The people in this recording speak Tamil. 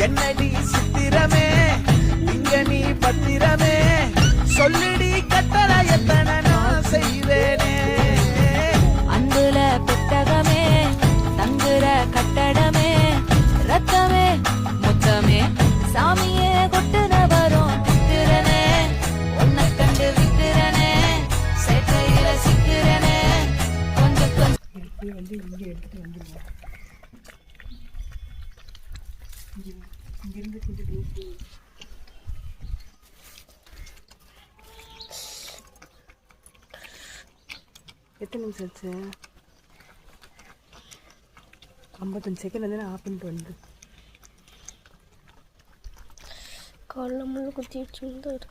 என்னடி சித்திரமே இங்க நீ பத்திரமே சொல்லிடி கட்டளை எத்தனை நான் செய்வேனே அன்புல புத்தகமே தங்குற கட்டடமே ரத்தமே முத்தமே சாமியே கொட்டுன வரும் தித்திரனே உன்னை கண்டு வித்திரனே சேட்டையில சிக்கிறனே கொஞ்சம் கொஞ்சம் வந்து இங்கே எடுத்துகிட்டு வந்துடுவோம். இங்கிருந்து கொஞ்சம் தூக்கி எத்தனை நிமிஷம் ஆச்சு? 55 செகண்ட் வந்து நான் ஆஃப் பண்ணிட்டு வந்து காலைல முள்ளு குத்தி வச்சுருந்தாரு.